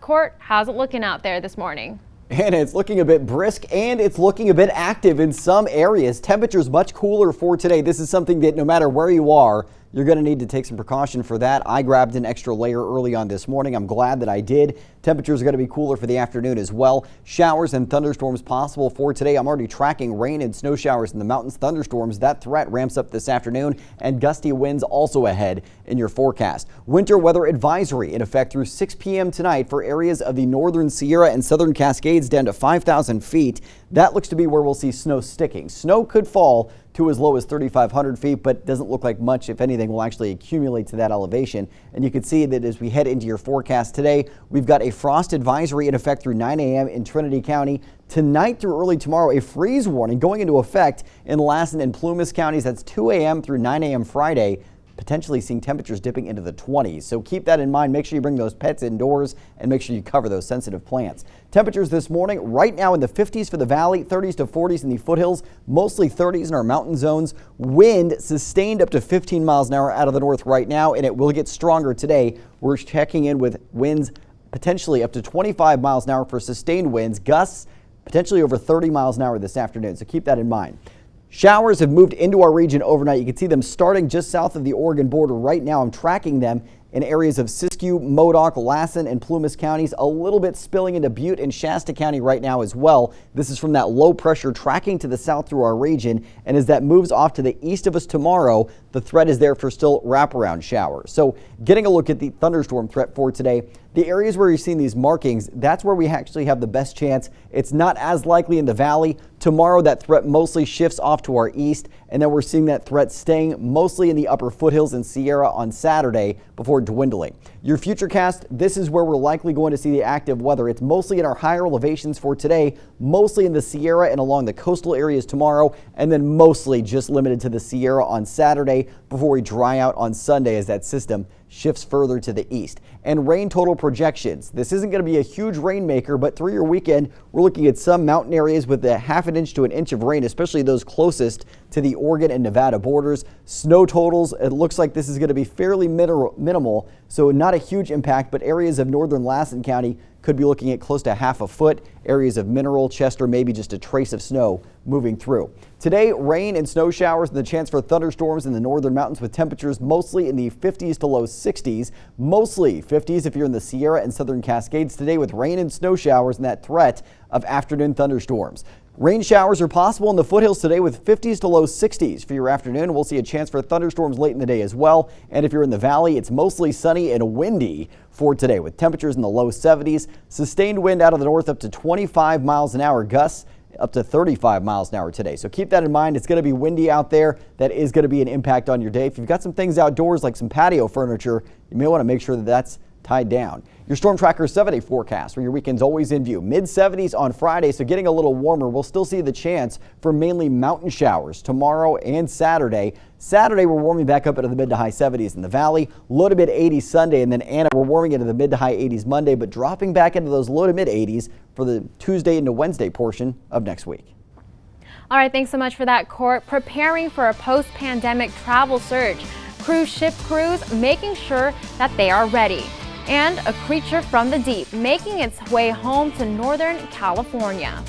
Court, how's it looking out there this morning? And it's looking a bit brisk and it's looking a bit active in some areas. Temperatures much cooler for today. This is something that no matter where you are, you're going to need to take some precaution for that. I grabbed an extra layer early on this morning. I'm glad that I did. Temperatures are going to be cooler for the afternoon as well. Showers and thunderstorms possible for today. I'm already tracking rain and snow showers in the mountains. Thunderstorms, that threat ramps up this afternoon, and gusty winds also ahead in your forecast. Winter weather advisory in effect through 6 p.m. tonight for areas of the northern Sierra and southern Cascades down to 5,000 feet. That looks to be where we'll see snow sticking. Snow could fall to as low as 3,500 feet, but doesn't look like much, if anything, will actually accumulate to that elevation. And you can see that as we head into your forecast today, we've got a frost advisory in effect through 9 a.m. in Trinity County. Tonight through early tomorrow, a freeze warning going into effect in Lassen and Plumas counties. That's 2 a.m. through 9 a.m. Friday. Potentially seeing temperatures dipping into the 20s. So keep that in mind. Make sure you bring those pets indoors and make sure you cover those sensitive plants. Temperatures this morning right now in the 50s for the valley, 30s to 40s in the foothills, mostly 30s in our mountain zones. Wind sustained up to 15 miles an hour out of the north right now, and it will get stronger today. We're checking in with winds potentially up to 25 miles an hour for sustained winds, gusts potentially over 30 miles an hour this afternoon. So keep that in mind. Showers have moved into our region overnight. You can see them starting just south of the Oregon border right now. I'm tracking them in areas of Siskiyou, Modoc, Lassen, and Plumas counties, a little bit spilling into Butte and Shasta County right now as well. This is from that low pressure tracking to the south through our region. And as that moves off to the east of us tomorrow, the threat is there for still wraparound showers. So getting a look at the thunderstorm threat for today, the areas where you're seeing these markings, that's where we actually have the best chance. It's not as likely in the valley. Tomorrow, that threat mostly shifts off to our east, and then we're seeing that threat staying mostly in the upper foothills and Sierra on Saturday before dwindling. Your futurecast, this is where we're likely going to see the active weather. It's mostly in our higher elevations for today, mostly in the Sierra and along the coastal areas tomorrow, and then mostly just limited to the Sierra on Saturday before we dry out on Sunday as that system shifts further to the east. And rain total projections. This isn't going to be a huge rainmaker, but through your weekend, we're looking at some mountain areas with a half an inch to an inch of rain, especially those closest to the Oregon and Nevada borders. Snow totals, it looks like this is going to be fairly minimal, so not a huge impact, but areas of northern Lassen County could be looking at close to half a foot. Areas of Mineral, Chester, maybe just a trace of snow moving through. Today, rain and snow showers and the chance for thunderstorms in the northern mountains with temperatures mostly in the 50s to low 60s. Mostly 50s if you're in the Sierra and southern Cascades today with rain and snow showers and that threat of afternoon thunderstorms. Rain showers are possible in the foothills today with 50s to low 60s for your afternoon. We'll see a chance for thunderstorms late in the day as well. And if you're in the valley, it's mostly sunny and windy for today with temperatures in the low 70s. Sustained wind out of the north up to 25 miles an hour, gusts up to 35 miles an hour today. So keep that in mind. It's going to be windy out there. That is going to be an impact on your day. If you've got some things outdoors like some patio furniture, you may want to make sure that that's tied down. Your Storm Tracker 7-day forecast where your weekend's always in view. Mid-70s on Friday, so getting a little warmer. We'll still see the chance for mainly mountain showers tomorrow and Saturday. Saturday, we're warming back up into the mid to high 70s in the valley. Low to mid 80s Sunday, and then Anna, we're warming into the mid to high 80s Monday, but dropping back into those low to mid 80s for the Tuesday into Wednesday portion of next week. All right, thanks so much for that, Court. Preparing for a post-pandemic travel surge. Cruise ship crews making sure that they are ready. And a creature from the deep making its way home to Northern California.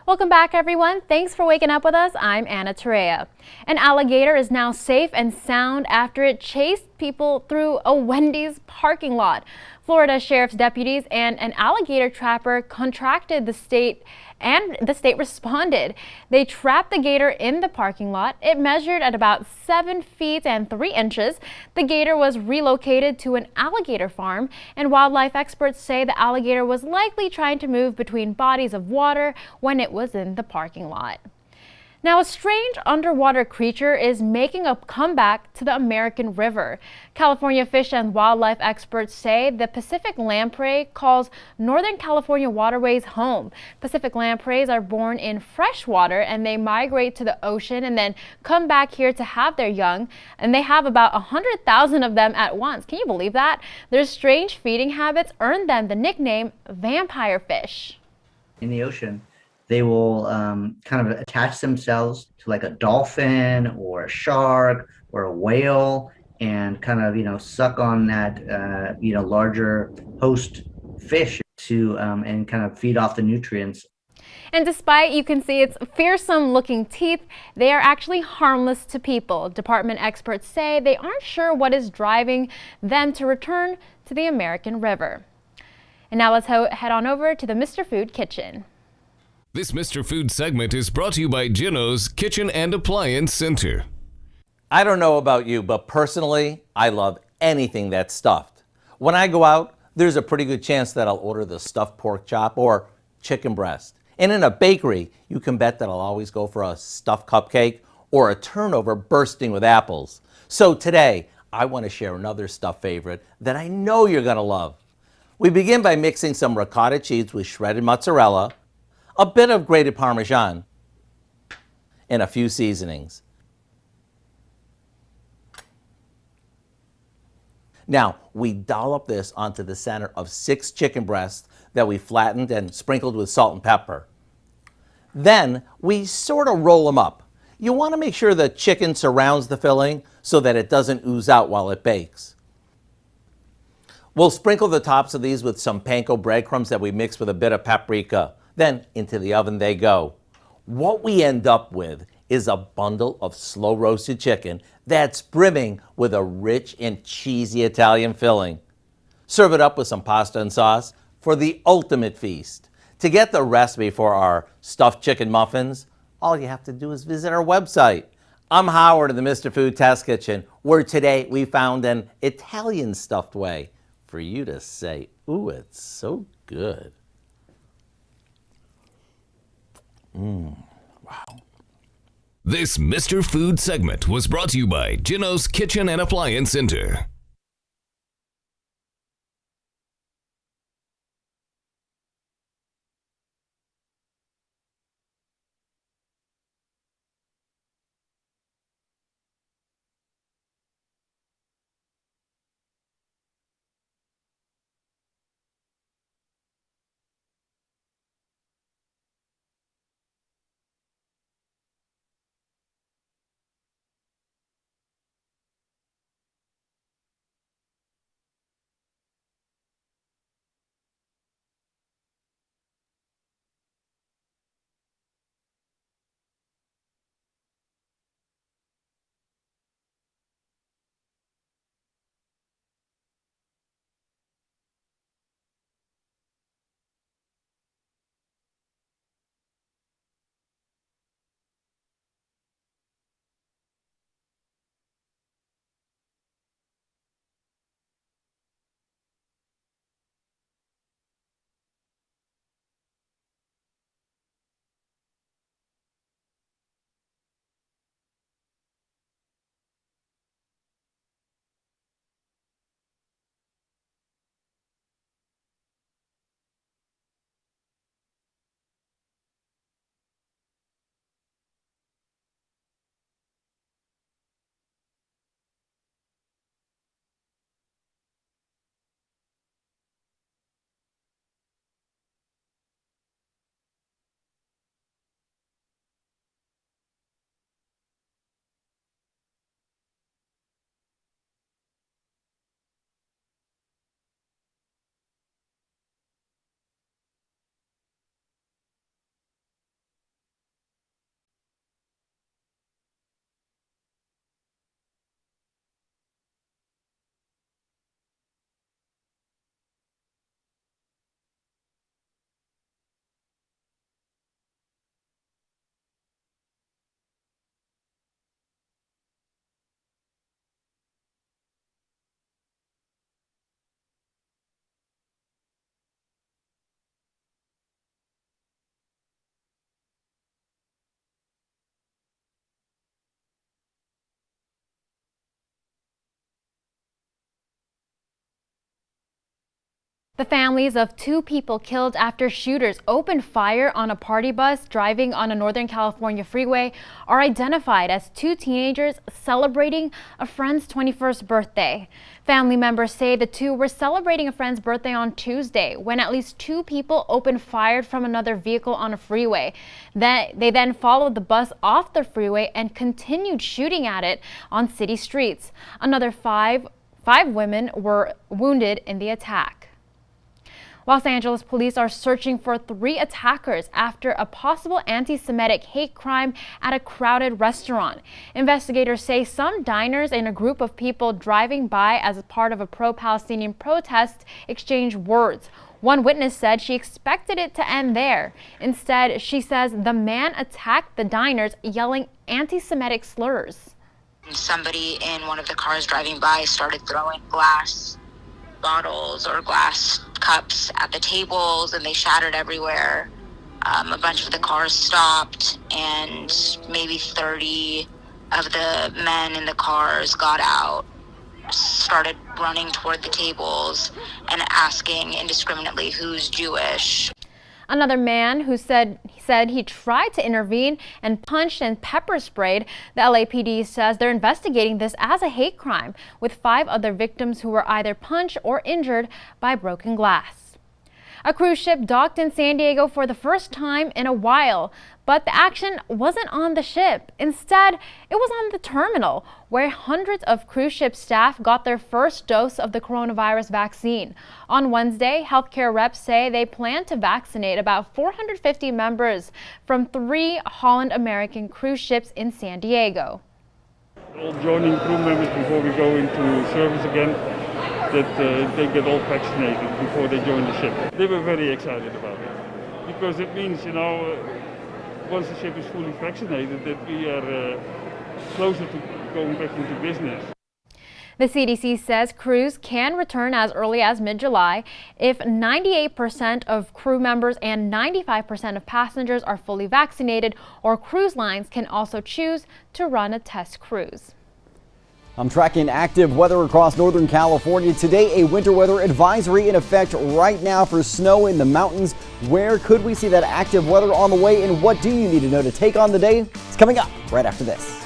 Welcome back, everyone. Thanks for waking up with us. I'm Anna Terea. An alligator is now safe and sound after it chased people through a Wendy's parking lot. Florida sheriff's deputies and an alligator trapper contracted the state, and the state responded. They trapped the gator in the parking lot. It measured at about 7 feet and 3 inches. The gator was relocated to an alligator farm, and wildlife experts say the alligator was likely trying to move between bodies of water when it was in the parking lot. Now, a strange underwater creature is making a comeback to the American River. California fish and wildlife experts say the Pacific lamprey calls Northern California waterways home. Pacific lampreys are born in fresh water and they migrate to the ocean and then come back here to have their young. And they have about 100,000 of them at once. Can you believe that? Their strange feeding habits earned them the nickname vampire fish. In the ocean, they will kind of attach themselves to like a dolphin or a shark or a whale and kind of, suck on that, larger host fish to and kind of feed off the nutrients. And despite you can see its fearsome looking teeth, they are actually harmless to people. Department experts say they aren't sure what is driving them to return to the American River. And now let's head on over to the Mr. Food Kitchen. This Mr. Food segment is brought to you by Gino's Kitchen and Appliance Center. I don't know about you, but personally, I love anything that's stuffed. When I go out, there's a pretty good chance that I'll order the stuffed pork chop or chicken breast. And in a bakery, you can bet that I'll always go for a stuffed cupcake or a turnover bursting with apples. So today, I want to share another stuffed favorite that I know you're going to love. We begin by mixing some ricotta cheese with shredded mozzarella, a bit of grated Parmesan, and a few seasonings. Now, we dollop this onto the center of 6 chicken breasts that we flattened and sprinkled with salt and pepper. Then, we sort of roll them up. You want to make sure the chicken surrounds the filling so that it doesn't ooze out while it bakes. We'll sprinkle the tops of these with some panko breadcrumbs that we mix with a bit of paprika. Then into the oven they go. What we end up with is a bundle of slow roasted chicken that's brimming with a rich and cheesy Italian filling. Serve it up with some pasta and sauce for the ultimate feast. To get the recipe for our stuffed chicken muffins, all you have to do is visit our website. I'm Howard of the Mr. Food Test Kitchen, where today we found an Italian stuffed way for you to say, ooh, it's so good. Wow. This Mr. Food segment was brought to you by Gino's Kitchen and Appliance Center. The families of 2 people killed after shooters opened fire on a party bus driving on a Northern California freeway are identified as 2 teenagers celebrating a friend's 21st birthday. Family members say the 2 were celebrating a friend's birthday on Tuesday when at least 2 people opened fire from another vehicle on a freeway. They then followed the bus off the freeway and continued shooting at it on city streets. Another five women were wounded in the attack. Los Angeles police are searching for 3 attackers after a possible anti-Semitic hate crime at a crowded restaurant. Investigators say some diners and a group of people driving by as a part of a pro-Palestinian protest exchanged words. One witness said she expected it to end there. Instead, she says the man attacked the diners, yelling anti-Semitic slurs. Somebody in one of the cars driving by started throwing glass bottles or glass cups at the tables, and they shattered everywhere. A bunch of the cars stopped, and maybe 30 of the men in the cars got out, started running toward the tables and asking indiscriminately who's Jewish. Another man who said he tried to intervene and punched and pepper sprayed. The LAPD says they're investigating this as a hate crime, with 5 other victims who were either punched or injured by broken glass. A cruise ship docked in San Diego for the first time in a while, but the action wasn't on the ship. Instead, it was on the terminal, where hundreds of cruise ship staff got their first dose of the coronavirus vaccine. On Wednesday, healthcare reps say they plan to vaccinate about 450 members from 3 Holland American cruise ships in San Diego. All joining crew members before we go into service again, that they get all vaccinated before they join the ship. They were very excited about it because it means, once the ship is fully vaccinated, that we are closer to going back into business. The CDC says crews can return as early as mid-July if 98% of crew members and 95% of passengers are fully vaccinated, or cruise lines can also choose to run a test cruise. I'm tracking active weather across Northern California. Today, a winter weather advisory in effect right now for snow in the mountains. Where could we see that active weather on the way, and what do you need to know to take on the day? It's coming up right after this.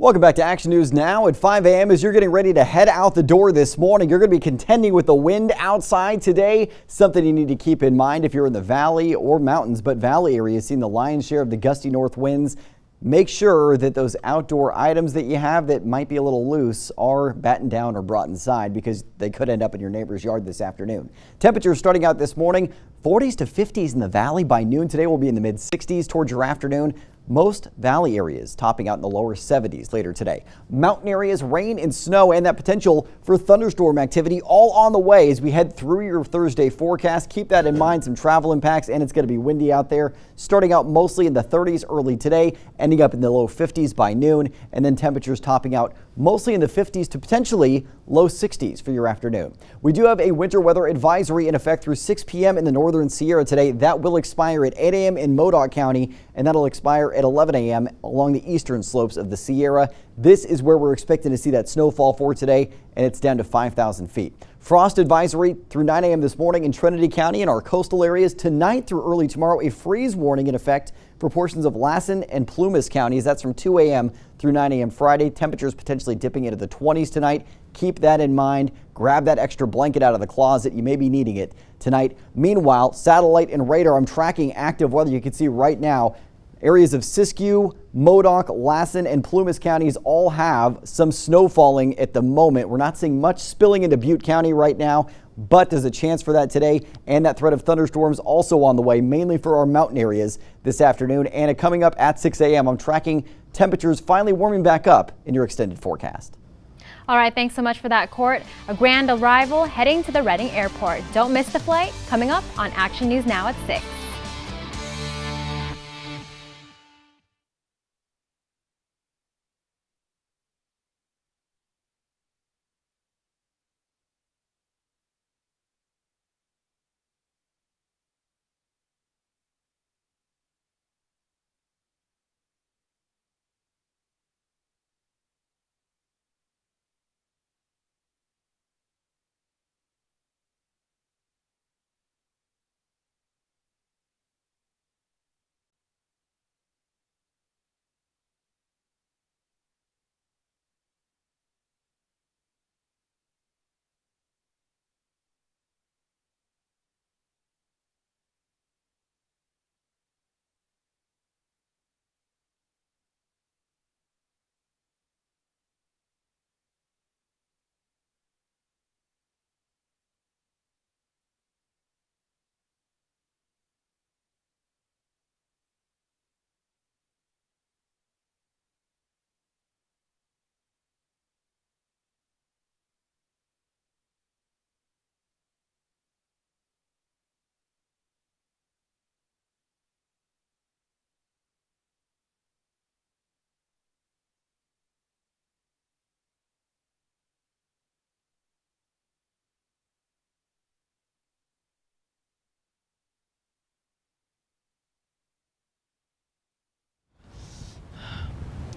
Welcome back to Action News Now at 5 a.m. As you're getting ready to head out the door this morning, you're going to be contending with the wind outside today. Something you need to keep in mind if you're in the valley or mountains, but valley areas seeing the lion's share of the gusty north winds. Make sure that those outdoor items that you have that might be a little loose are battened down or brought inside because they could end up in your neighbor's yard this afternoon. Temperatures starting out this morning, 40s to 50s in the valley. By noon today, we'll be in the mid 60s towards your afternoon. Most valley areas topping out in the lower 70s later today. Mountain areas, rain and snow, and that potential for thunderstorm activity all on the way as we head through your Thursday forecast. Keep that in mind, some travel impacts, and it's going to be windy out there. Starting out mostly in the 30s early today, ending up in the low 50s by noon, and then temperatures topping out mostly in the 50s to potentially low 60s for your afternoon. We do have a winter weather advisory in effect through 6 p.m. in the northern Sierra today. That will expire at 8 a.m. in Modoc County, and that'll expire at 11 a.m. along the eastern slopes of the Sierra. This is where we're expecting to see that snowfall for today, and it's down to 5,000 feet. Frost advisory through 9 a.m. this morning in Trinity County and our coastal areas. Tonight through early tomorrow, a freeze warning in effect for portions of Lassen and Plumas counties. That's from 2 a.m. through 9 a.m. Friday. Temperatures potentially dipping into the 20s tonight. Keep that in mind. Grab that extra blanket out of the closet. You may be needing it tonight. Meanwhile, satellite and radar, I'm tracking active weather. You can see right now, areas of Siskiyou, Modoc, Lassen, and Plumas counties all have some snow falling at the moment. We're not seeing much spilling into Butte County right now, but there's a chance for that today, and that threat of thunderstorms also on the way, mainly for our mountain areas this afternoon. And coming up at 6 a.m., I'm tracking temperatures finally warming back up in your extended forecast. All right, thanks so much for that, Court. A grand arrival heading to the Reading Airport. Don't miss the flight. Coming up on Action News Now at 6.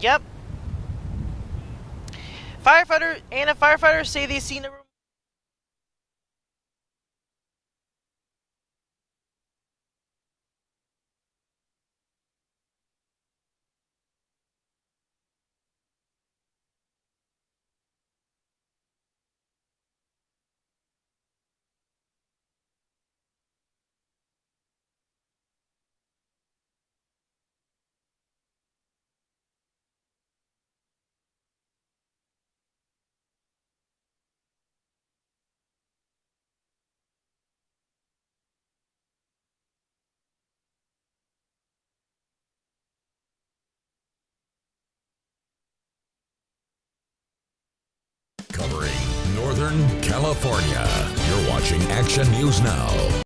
Yep. Firefighters say they seen a Covering Northern California. You're watching Action News Now.